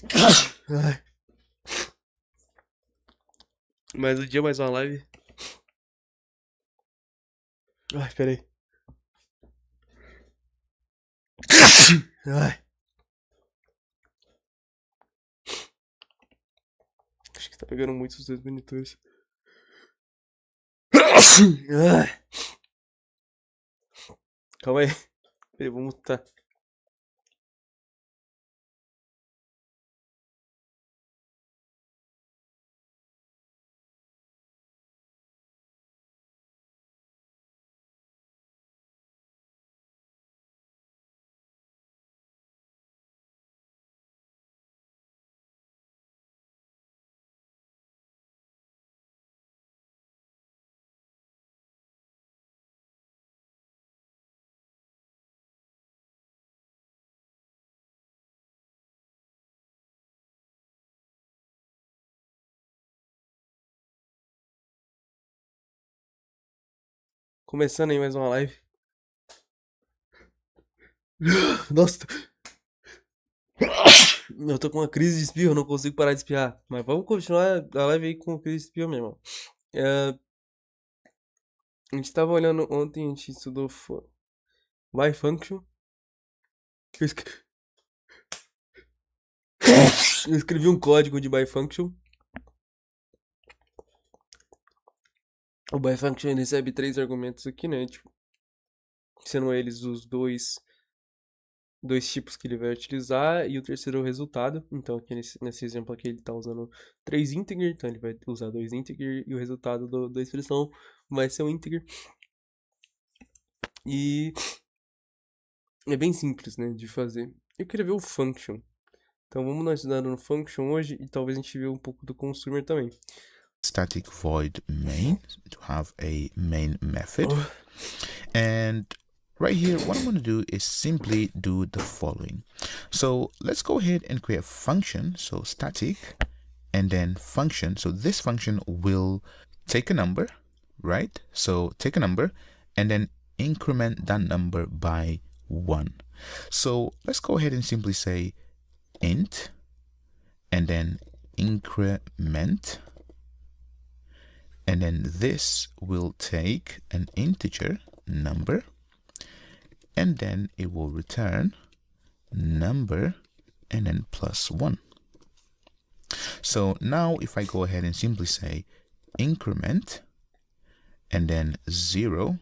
Ai. Mais um dia, mais uma live. Ai, peraí. Ai. Acho que tá pegando muito os dois monitores. Ai. Calma aí. Peraí, vou mutar. Começando aí mais uma live. Nossa. Eu tô com uma crise de espirro, eu não consigo parar de espirrar. Mas vamos continuar a live aí com crise de espirro mesmo. A gente tava olhando ontem, a gente estudou bifunction. Eu esque- eu escrevi um código de bifunction. O bifunction ele recebe 3 argumentos aqui, né? Tipo, sendo eles os dois tipos que ele vai utilizar e o terceiro é o resultado. Então, aqui nesse exemplo aqui, ele está usando 3 integer, então ele vai usar 2 integer e o resultado da expressão vai ser um integer. E é bem simples, né, de fazer. Eu queria ver o function. Então, vamos nós estudar no function hoje e talvez a gente veja um pouco do consumer também. Static void main to have a main method. And right here, what I'm going to do is simply do the following. So let's go ahead and create a function. So static and then function. So this function will take a number, right? So take a number and then increment that number by 1. So let's go ahead and simply say int and then increment, and then this will take an integer number and then it will return number and then plus 1. So now if I go ahead and simply say increment and then 0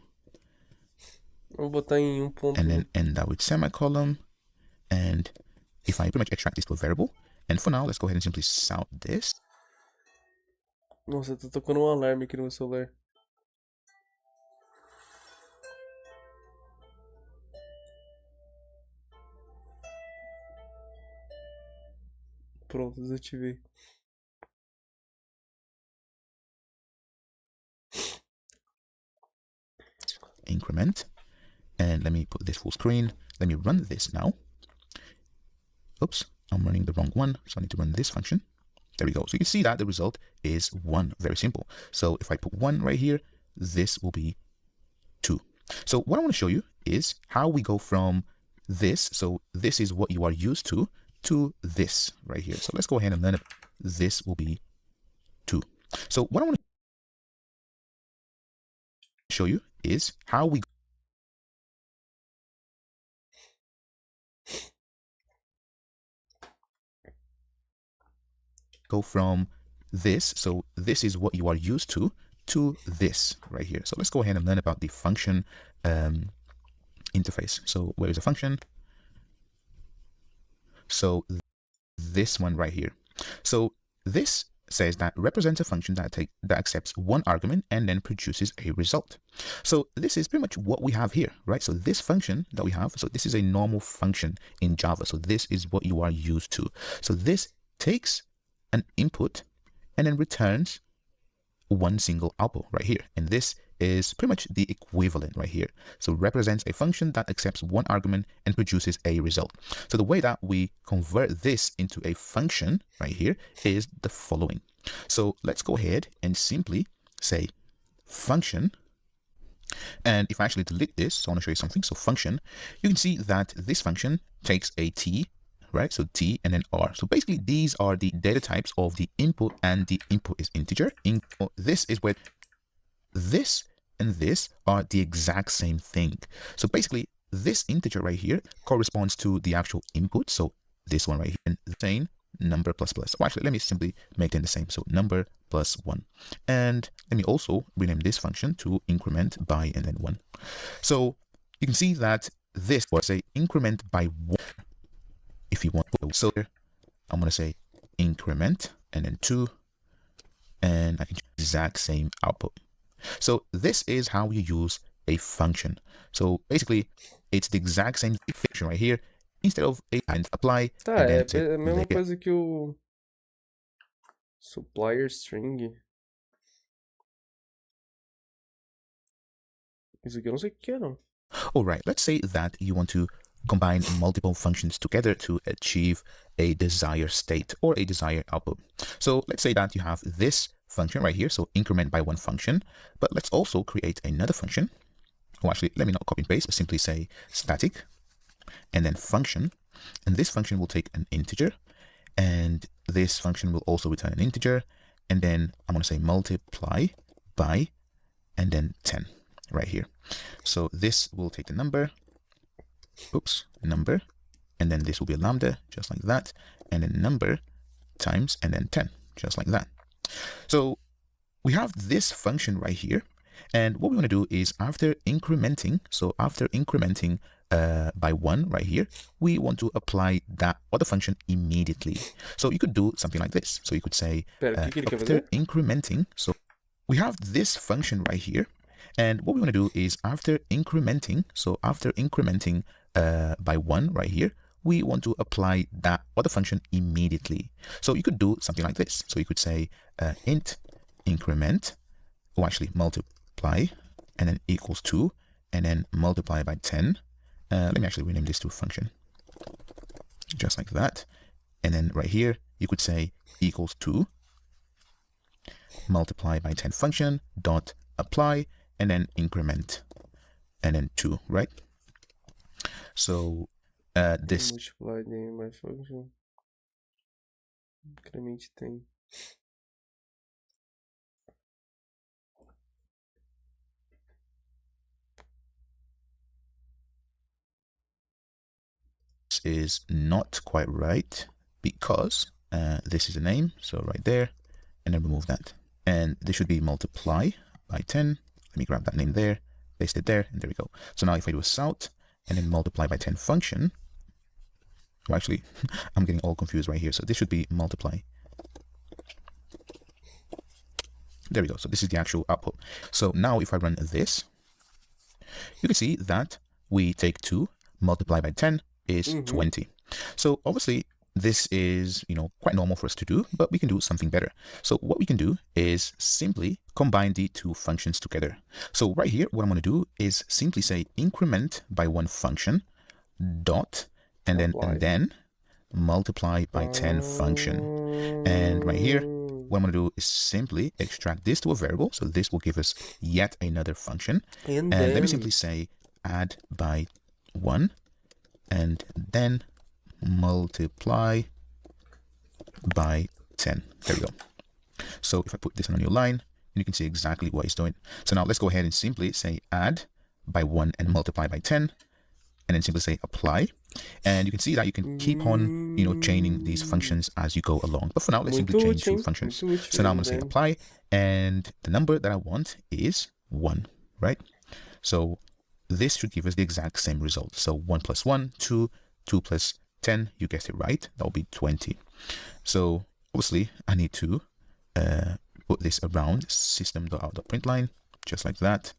Vou botar em and then end that with semicolon, and if I pretty much extract this to a variable, and for now let's go ahead and simply sound this. Nossa, tá tocando um alarme aqui no meu celular. Pronto, desativei. Increment, and let me put this full screen. Let me run this now. Oops, I'm running the wrong one, so I need to run this function. There we go. So you can see that the result is 1. Very simple. So if I put 1 right here, this will be 2. So what I want to show you is how we go from this, so this is what you are used to this right here. So let's go ahead and learn it. This will be 2. So what I want to show you is how we go from this, so this is what you are used to this right here. So let's go ahead and learn about the function interface. So where is the function? So this one right here. So this says that represents a function that accepts one argument and then produces a result. So this is pretty much what we have here, right? So this function that we have, so this is a normal function in Java. So this is what you are used to. So this takes an input and then returns one single output right here. And this is pretty much the equivalent right here. So represents a function that accepts one argument and produces a result. So the way that we convert this into a function right here is the following. So let's go ahead and simply say function. And if I actually delete this, so I want to show you something. So function, you can see that this function takes a t, right? So T and then R. So basically, these are the data types of the input, and the input is integer. This is where this and this are the exact same thing. So basically, this integer right here corresponds to the actual input. So this one right here, and the same number plus plus. Well, actually, let me simply make them the same. So number plus 1. And let me also rename this function to increment by and then 1. So you can see that this was a increment by 1 if you want. So here, I'm going to say increment and then 2, and I can choose the exact same output. So this is how you use a function. So basically, it's the exact same function right here. Instead of a and apply, Tá, and then é say a mesma layer. coisa que o supplier string. Isso aqui eu não sei o que é, não. All right, let's say that you want to combine multiple functions together to achieve a desired state or a desired output. So let's say that you have this function right here, so increment by 1 function, but let's also create another function. Oh, actually, let me not copy and paste, but simply say static and then function, and this function will take an integer, and this function will also return an integer, and then I'm going to say multiply by and then 10 right here. So this will take the number, number, and then this will be a lambda, just like that, and then number times and then 10, just like that. So we have this function right here, and what we want to do is after incrementing, by 1 right here, we want to apply that other function immediately. So you could do something like this. So you could say Pera, o que ele quer after fazer? incrementing, so we have this function right here, and what we want to do is after incrementing, by 1 right here, we want to apply that other function immediately. So you could do something like this. So you could say int increment, or actually multiply, and then equals 2, and then multiply by 10. Let me actually rename this to function, just like that. And then right here, you could say equals 2, multiply by 10 function, dot apply, and then increment, and then 2, right? So this Multiply name by function. Increment tem. is not quite right because this is a name, so right there, and then remove that, and this should be multiply by 10. Let me grab that name there, paste it there, and there we go. So now if I do a salt and then multiply by 10 function, well, actually I'm getting all confused right here, so this should be multiply. There we go. So this is the actual output. So now if I run this, you can see that we take 2 multiply by 10 is 20. So obviously this is, quite normal for us to do, but we can do something better. So what we can do is simply combine the two functions together. So right here, what I'm going to do is simply say increment by 1 function dot, and then multiply by 10 function. And right here, what I'm going to do is simply extract this to a variable. So this will give us yet another function. And let me simply say add by 1 and then multiply by 10. There we go. So if I put this on a new line, you can see exactly what it's doing. So now let's go ahead and simply say add by 1 and multiply by 10, and then simply say apply. And you can see that you can keep on, chaining these functions as you go along. But for now, let's simply chain 2 functions. So now I'm going to say apply, and the number that I want is 1, right? So this should give us the exact same result. So 1 plus 1, 2, 2 plus 10, you guessed it right, that will be 20. So obviously I need to put this around system.out.println, just like that.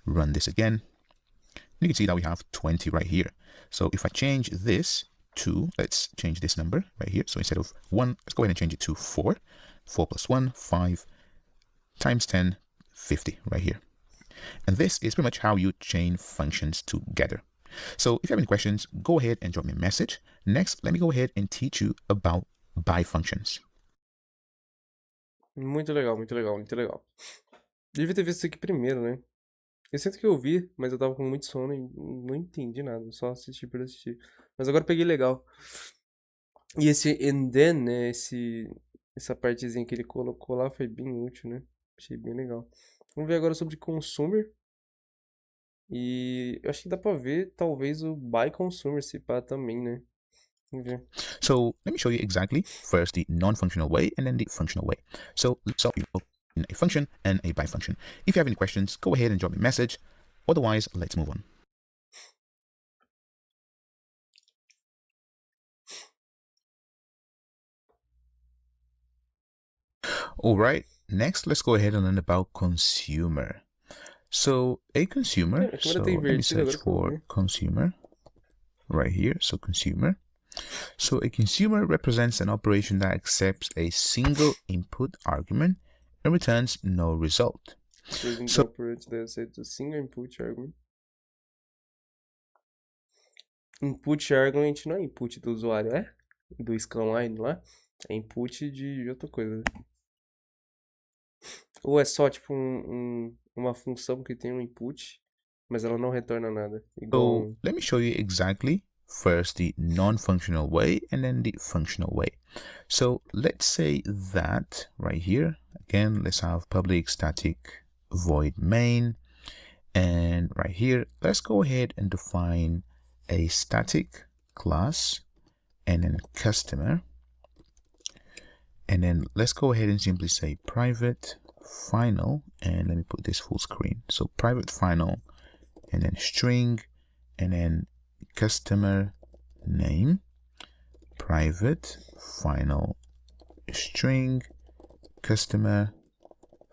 Run this again. You can see that we have 20 right here. So if I change this to, let's change this number right here. So instead of 1, let's go ahead and change it to 4. 4 plus 1, 5 times 10, 50 right here. And this is pretty much how you chain functions together. So if you have any questions, go ahead and drop me a message. Next, let me go ahead and teach you about by functions. Muito legal, muito legal, muito legal. Devia ter visto isso aqui primeiro, né? Eu sinto que eu vi, mas eu tava com muito sono e não entendi nada. Só assisti por assistir. Mas agora peguei legal. E esse and then, né, essa partezinha que ele colocou lá foi bem útil, né? Achei bem legal. Vamos ver agora sobre consumer. E eu acho que dá pra ver, talvez, o by consumer se pá também, né? Vamos ver. So let me show you exactly first the non-functional way and then the functional way. So you in a function and a by function. If you have any questions, go ahead and drop me a message. Otherwise, let's move on. All right, next let's go ahead and learn about consumer. So a consumer, A câmera tá so let me invertida search agora que eu for vi. consumer right here. So consumer. So a consumer represents an operation that accepts a single input argument and returns no result. Present So operator deve ser do single input argument. Input argument não é input do usuário, é? Do scanline lá. É input de outra coisa, né? Ou é só tipo uma função que tem um input, mas ela não retorna nada. Igual let me show you exactly first the non-functional way and then the functional way. So let's say that right here, again, let's have public static void main. And right here, let's go ahead and define a static class and then customer. And then let's go ahead and simply say private final, and let me put this full screen. So private final and then string and then customer name, private final string, customer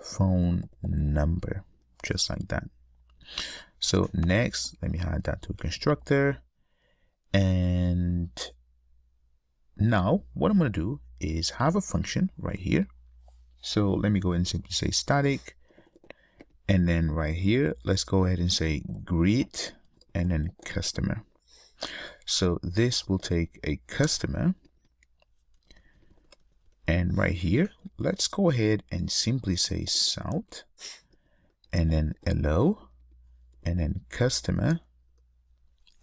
phone number, just like that. So next, let me add that to a constructor. And now what I'm going to do is have a function right here. So let me go ahead and simply say static. And then right here, let's go ahead and say greet and then customer. So this will take a customer. And right here, let's go ahead and simply say south and then hello and then customer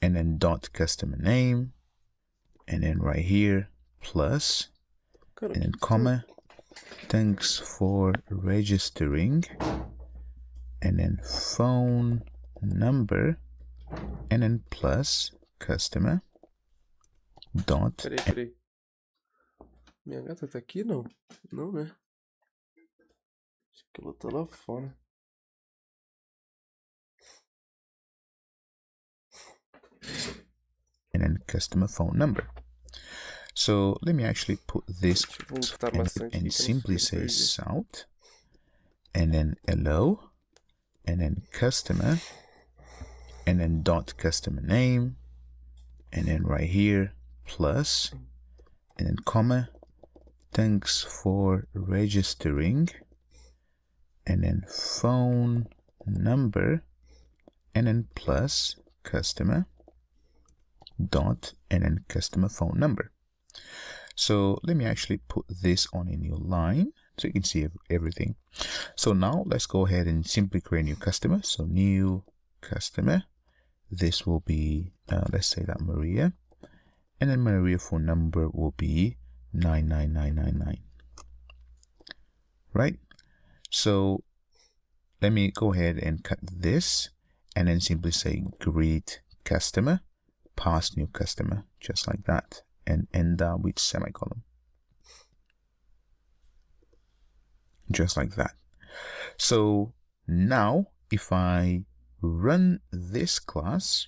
and then dot customer name and then right here plus and then comma, thanks for registering and then phone number and then plus customer dot. Peraí. Minha gata tá aqui, não? Não, né? Acho que ela tá lá fora. And then customer phone number. So let me actually put this and simply say south and then hello and then customer and then dot customer name and then right here plus and then comma, thanks for registering and then phone number and then plus customer dot and then customer phone number. So let me actually put this on a new line so you can see everything. So now let's go ahead and simply create a new customer. So new customer, this will be let's say that Maria, and then Maria phone number will be 99999, right? So let me go ahead and cut this and then simply say greet customer, pass new customer, just like that, and end up with semicolon, just like that. So now if I run this class,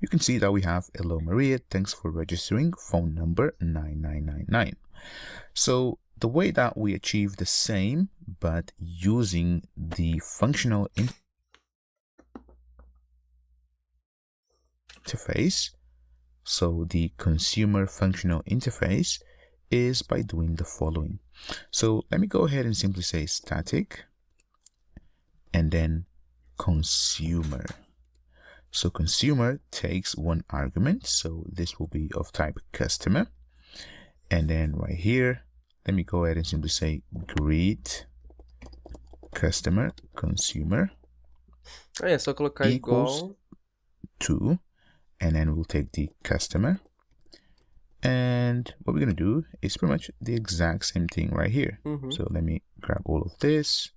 you can see that we have hello Maria, thanks for registering, phone number 9999. So the way that we achieve the same but using the functional interface, so the consumer functional interface, is by doing the following. So let me go ahead and simply say static and then consumer. So consumer takes one argument, so this will be of type customer, and then right here let me go ahead and simply say greet customer consumer só colocar equals igual to, and then we'll take the customer what we're gonna do is pretty much the exact same thing right here. So let me grab all of this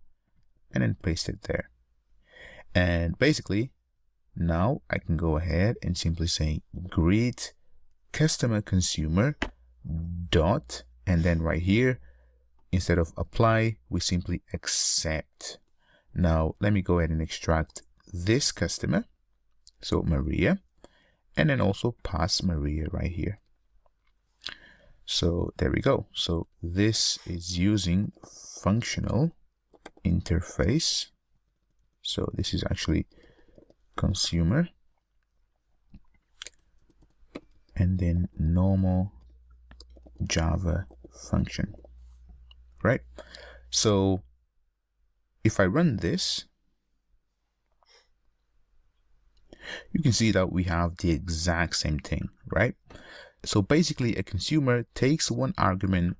and then paste it there. And basically, now I can go ahead and simply say greet customer consumer dot, and then right here, instead of apply, we simply accept. Now let me go ahead and extract this customer, so Maria, and then also pass Maria right here. So there we go. So this is using functional interface. So this is actually consumer and then normal Java function, right? So if I run this, you can see that we have the exact same thing, right? So basically a consumer takes one argument.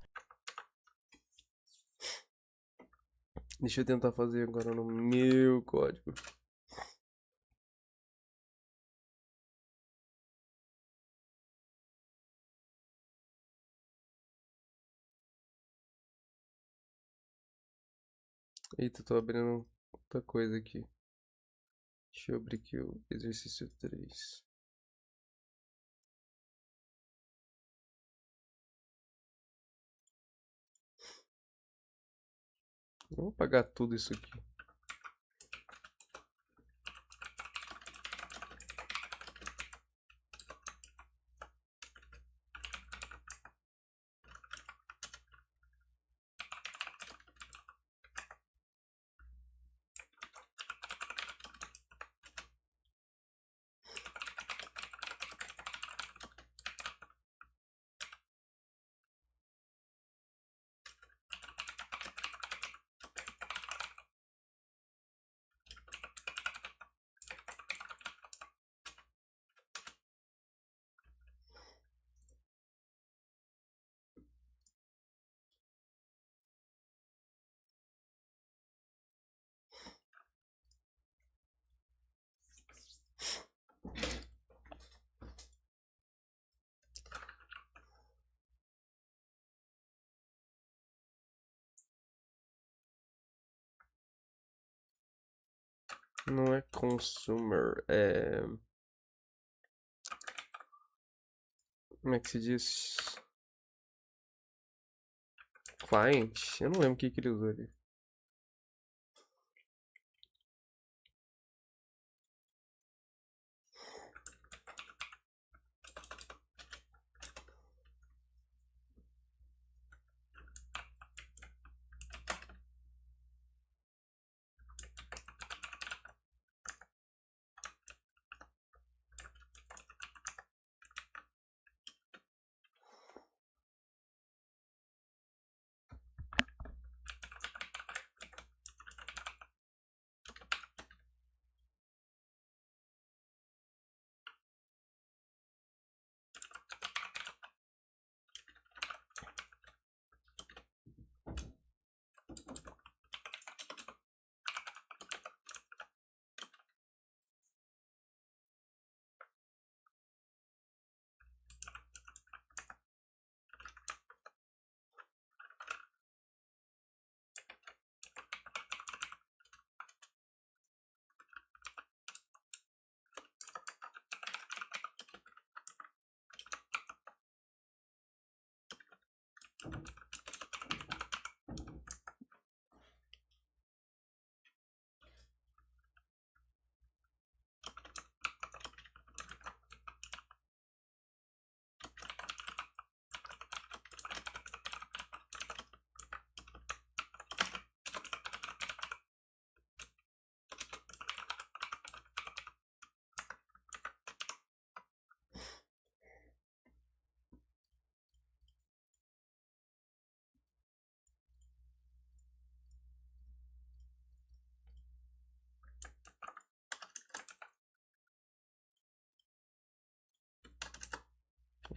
Deixa eu tentar fazer agora no meu código. Eita, tô abrindo outra coisa aqui. Deixa eu abrir aqui o exercício 3. Vou apagar tudo isso aqui. Não é consumer, é... Como é que se diz? Client? Eu não lembro o que ele usou ali.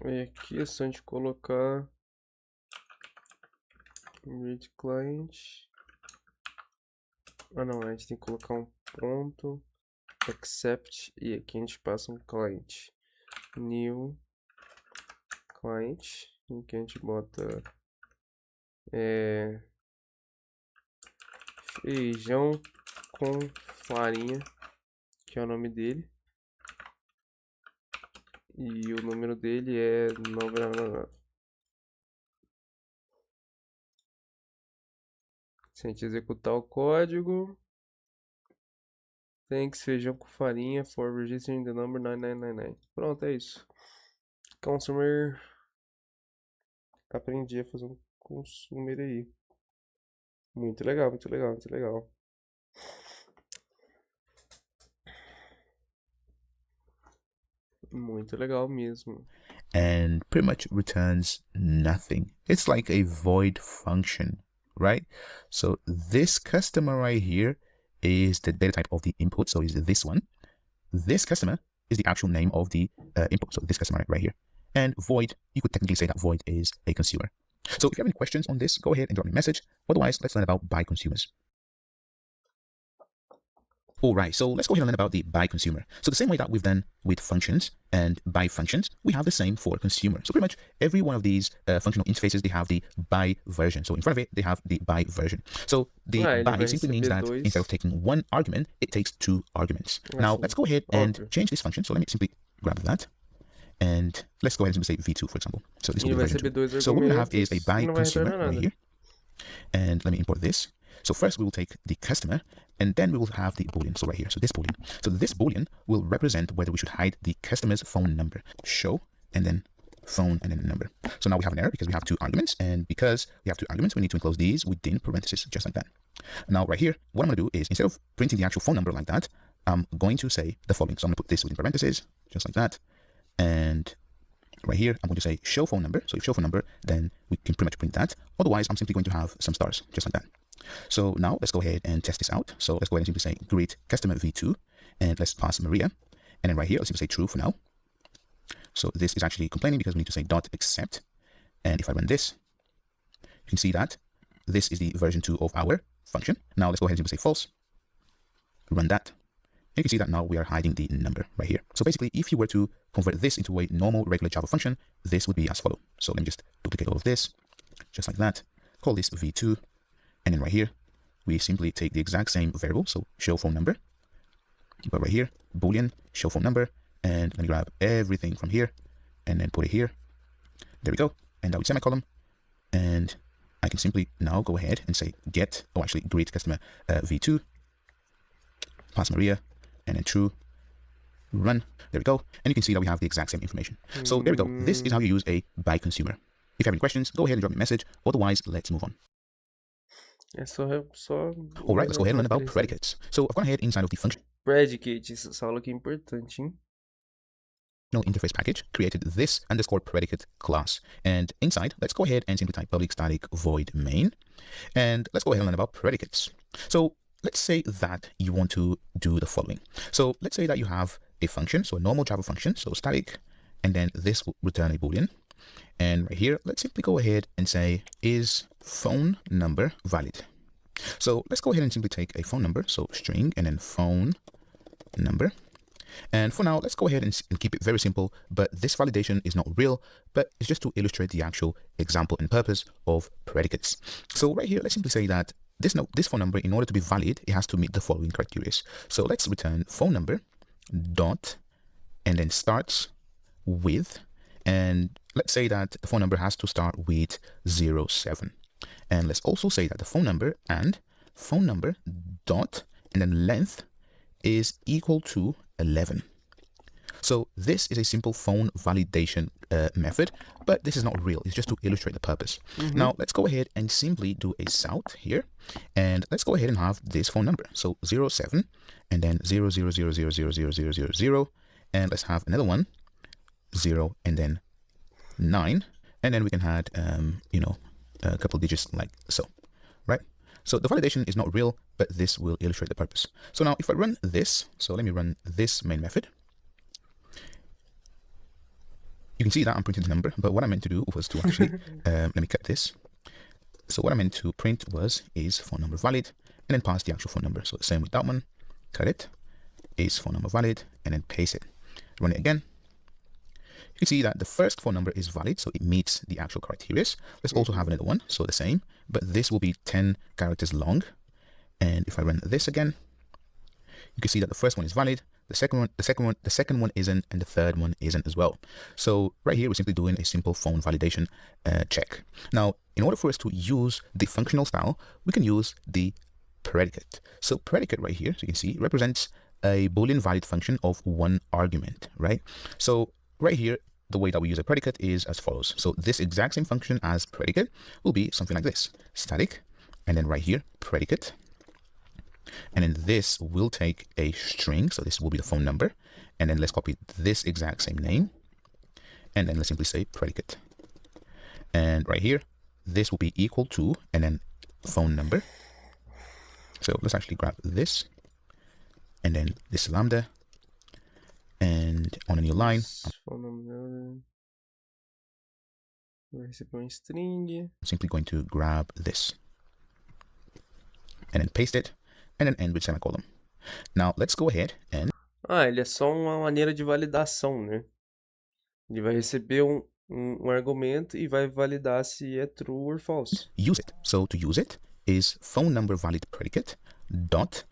E aqui é só a gente colocar read client. Ah não, a gente tem que colocar um ponto accept e aqui a gente passa um client new client em que a gente bota feijão com farinha, que é o nome dele. E o número dele é 9. Se a gente executar o código, thanks, feijão com farinha for registering the number 9999. Pronto, é isso. Consumer. Aprendi a fazer um consumer aí. Muito legal, muito legal, muito legal. Muito legal mesmo. And pretty much returns nothing. It's like a void function, right? So this customer right here is the data type of the input, so is this one. This customer is the actual name of the input, so this customer right here. And void, you could technically say that void is a consumer. So if you have any questions on this, go ahead and drop me a message. Otherwise, let's learn about by consumers. All right, so let's go ahead and learn about the by consumer. So the same way that we've done with functions and by functions, we have the same for consumer. So pretty much every one of these functional interfaces, they have the by version. So in front of it, they have the by version. So the by simply means that instead of taking one argument, it takes two arguments. Now let's go ahead and change this function. So let me simply grab that. And let's go ahead and simply say v2, for example. So this will be version 2. So what we're going to have is a by consumer right here. And let me import this. So first we will take the customer, and then we will have the boolean. So right here, so this boolean. So this boolean will represent whether we should hide the customer's phone number. Show, and then phone, and then number. So now we have an error because we have two arguments, and because we have two arguments, we need to enclose these within parentheses, just like that. Now right here, what I'm going to do is, instead of printing the actual phone number like that, I'm going to say the following. So I'm going to put this within parentheses, just like that. And right here, I'm going to say show phone number. So if show phone number, then we can pretty much print that. Otherwise, I'm simply going to have some stars, just like that. So now let's go ahead and test this out. So let's go ahead and simply say greet customer v2, and let's pass Maria. And then right here, let's simply say true for now. So this is actually complaining because we need to say dot accept. And if I run this, you can see that this is the version 2 of our function. Now let's go ahead and simply say false. Run that. And you can see that now we are hiding the number right here. So basically, if you were to convert this into a normal regular Java function, this would be as follows. So let me just duplicate all of this, just like that. Call this v2. And then right here, we simply take the exact same variable, so show phone number. But right here, boolean, show phone number, and let me grab everything from here, and then put it here. There we go. And I would semicolon, and I can simply now go ahead and say get, or actually greet customer v2, pass Maria, and then true, run. There we go. And you can see that we have the exact same information. So there we go. This is how you use a by consumer. If you have any questions, go ahead and drop me a message. Otherwise, let's move on. All right, let's go ahead and learn about predicates. So I've gone ahead inside of the function. Predicates, essa aula aqui é importante, hein? Interface package created this underscore predicate class, and inside let's go ahead and simply type public static void main, and let's go ahead and learn about predicates. So let's say that you want to do the following. So let's say that you have a function, so a normal Java function, so static, and then this will return a boolean. And right here, let's simply go ahead and say, is phone number valid? So let's go ahead and simply take a phone number, so string and then phone number. And for now, let's go ahead and keep it very simple, but this validation is not real, but it's just to illustrate the actual example and purpose of predicates. So right here, let's simply say that this phone number, in order to be valid, it has to meet the following criteria. So let's return phone number dot, and then starts with, and let's say that the phone number has to start with 07. And let's also say that the phone number and phone number dot, and then length is equal to 11. So this is a simple phone validation method, but this is not real. It's just to illustrate the purpose. Now let's go ahead and simply do a south here, and let's go ahead and have this phone number. So 07, and then 000000000, and let's have another one, 0, and then 9, and then we can add a couple digits like so, right? So the validation is not real, but this will illustrate the purpose. So now if I run this, so let me run this main method. You can see that I'm printing the number, but what I meant to do was to actually, let me cut this. So what I meant to print was is phone number valid, and then pass the actual phone number. So the same with that one, cut it, is phone number valid, and then paste it. Run it again. You You see that the first phone number is valid, so it meets the actual criteria. Let's also have another one, so the same, but this will be 10 characters long. And if I run this again, you can see that the first one is valid, the second one isn't, and the third one isn't as well. So right here, we're simply doing a simple phone validation check. Now, in order for us to use the functional style, we can use the predicate. So predicate right here, so you can see, represents a Boolean valid function of one argument, right? So right here, the way that we use a predicate is as follows. So this exact same function as predicate will be something like this: static, and then right here, predicate. And then this will take a string, so this will be the phone number, and then let's copy this exact same name, and then let's simply say predicate. And right here, this will be equal to, and then phone number. So let's actually grab this, and then this lambda, and on a new line, Phone number. Vai receber string. I'm simply going to grab this, and then paste it, and then end with semicolon. Now let's go ahead and Ele é só uma maneira de validação, né? Ele vai receber um argumento e vai validar se é true or false. use it. So to use it is phone number valid predicate dot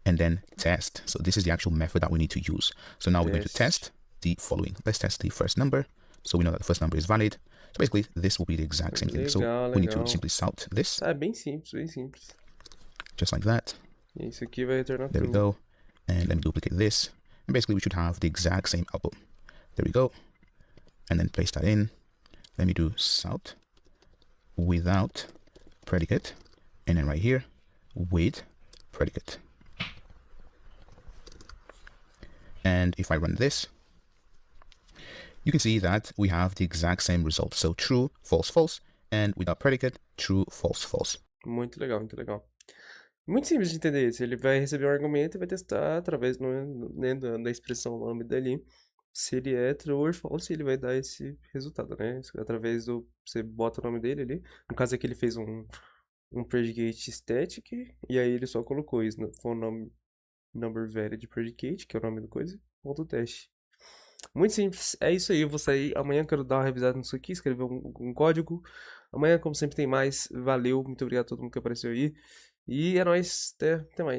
and then test. So this is the actual method that we need to use. So now we're going to test the following. Let's test the first number. So we know that the first number is valid. So basically this will be the exact same thing. So we need to simply salt this. É bem simples, bem simples. Just like that. E isso aqui vai retornar There we go. And let me duplicate this. And basically we should have the exact same output. There we go. And then paste that in. Let me do salt without predicate. And then right here, with predicate. And if I run this, you can see that we have the exact same result. So true, false, false, and without predicate, true, false, false. Muito legal, muito legal. Muito simples de entender isso. Ele vai receber um argumento e vai testar através né, da expressão lambda ali. Se ele é true or false, ele vai dar esse resultado, né? Através do... Você bota o nome dele ali. No caso aqui ele fez um predicate static. E aí ele só colocou isso. Phone number valid predicate, que é o nome do coisa. Ponto teste. Muito simples. É isso aí. Eu vou sair. Amanhã eu quero dar uma revisada nisso aqui. Escrever um código. Amanhã, como sempre, tem mais. Valeu. Muito obrigado a todo mundo que apareceu aí. E é nóis. Até mais.